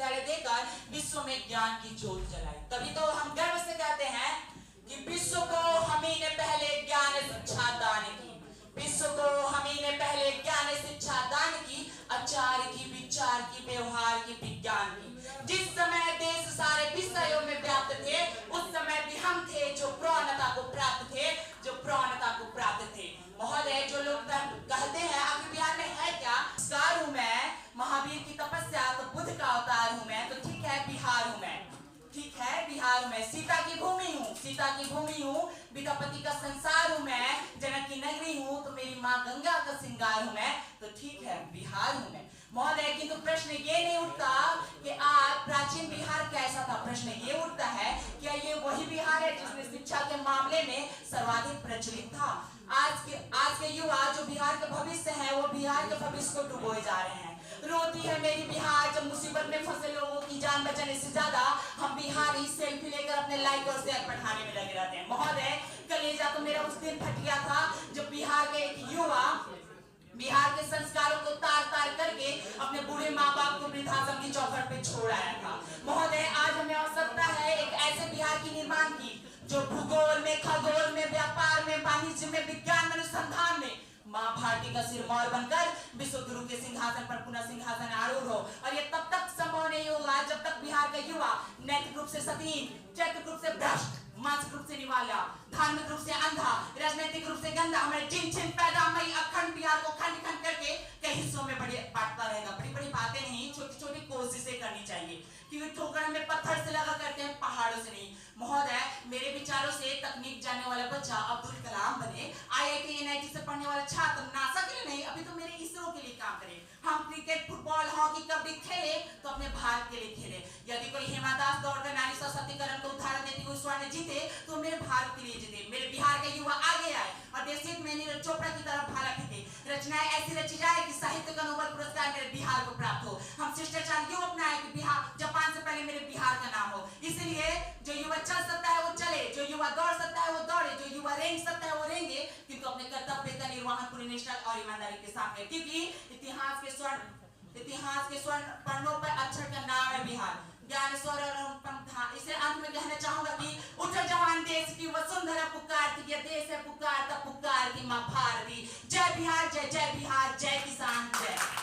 विश्वविद्यालय देकर विश्व में ज्ञान की ज्योत जलाई। तभी तो हम गर्व से कहते हैं कि विश्व को हम ही ने पहले ज्ञान शिक्षा दान की, विश्व को हम ही ने पहले ज्ञान शिक्षा दान की, आचार की, विचार की, व्यवहार की, विज्ञान की। जिस समय देश सारे विषयों में व्याप्त थे, उस समय भी हम थे जो प्रौढ़ता को प्राप्त थे, जो प्रौढ़ता को प्राप्त थे। महोदय, जो लोग कहते हैं आखिर बिहार में है क्या, संस्कार हूं मैं, महावीर की तपस्या तो बुद्ध का अवतार हूं मैं, तो ठीक है बिहार हूं मैं, ठीक है बिहार में सीता की भूमि हूँ, सीता की भूमि हूँ, विद्यापति का संसार हूँ मैं, जनक की नगरी हूँ, तो मेरी माँ गंगा का श्रृंगार हूँ मैं, तो ठीक है बिहार हूँ मैं। महोदय, किंतु प्रश्न ये नहीं उठता कि आज प्राचीन बिहार कैसा था, प्रश्न ये उठता है क्या ये वही बिहार है जिसमें शिक्षा के मामले में सर्वाधिक प्रचलित था। आज के युवा जो बिहार के भविष्य है, वो बिहार के भविष्य को डुबोए जा रहे हैं। रोती है मेरी बिहार जब मुसीबत में फंसे लोगों की जान बचाने से ज्यादा हम बिहारी सेल्फी लेकर अपने लाइक और शेयर बढ़ाने में लगे रहते हैं। महोदय, कलेजा तो मेरा उस दिन फट गया था जब बिहार के एक युवा बिहार के संस्कारों को तार तार करके अपने बूढ़े माँ बाप को वृद्धाश्रम की चौखट पे छोड़ आया था। महोदय, आज हमें आवश्यकता है एक ऐसे बिहार की निर्माण की जो भूगोल में, खगोल में, व्यापार में, वाणिज्य में, विज्ञान में, अनुसंधान में माँ भारती का सिरमौर बनकर विश्व गुरु के सिंहासन पर पुनः सिंहासन आरूढ़ हो। और ये तब तक संभव नहीं होगा जब तक बिहार का युवा नैतिक रूप से सतीन, चैतिक रूप से भ्रष्ट, मानसिक रूप से निवाला, धार्मिक रूप से अंधा, राजनीतिक रूप से गंदा, हमारे जिन जिन पैदा मई अखंड बिहार को खंड खंड करके कई हिस्सों में बड़े बांटता रहेगा। बड़ी बड़ी बातें नहीं, छोटी छोटी कोशिशें करनी चाहिए, क्योंकि ठोकर में पत्थर से लगा करते हैं, पहाड़ों से नहीं। महोदय, मेरे विचारों से तकनीक जानने वाला बच्चा अब्दुल कलाम बने, IIT NIT से पढ़ने वाला छात्र नासा के लिए नहीं, अभी तो मेरे इसरो के लिए काम करे। हम क्रिकेट, फुटबॉल, हॉकी, कबड्डी खेले तो अपने भारत के लिए खेले। यदि कोई हेमा दास दौड़कर नारी सशक्तिकरण को उदाहरण देती हुई स्वर्ण जीते तो मेरे भारत के लिए जीते। मेरे बिहार के युवा आगे आए और देशहित में नीरज चोपड़ा की तरफ भाला फेंके। रचनाएं ऐसी रची जाए कि साहित्य का नोबेल पुरस्कार मेरे बिहार को प्राप्त हो। हम शिष्टाचार यूं अपनाएं कि बिहार, जापान से पहले मेरे बिहार का नाम हो। इसलिए जो युवा चल सकता है वो चले, जो युवा दौड़ सकता है वो दौड़े, जो युवा रेंग सकता है वो रेंगे, किंतु अपने कर्तव्य का निर्वहन पूरी निष्ठा और ईमानदारी के साथ है। क्योंकि इतिहास के स्वर्ण पन्नों पर अक्षर का नाम है बिहार। ज्ञानेश्वर था। इसे अंत में कहना चाहूंगा कि उठ जवान देश की वसुंधरा पुकारती, ये देश है पुकारता पुकारती माँ भारती। जय बिहार, जय जय बिहार, जय किसान, जय।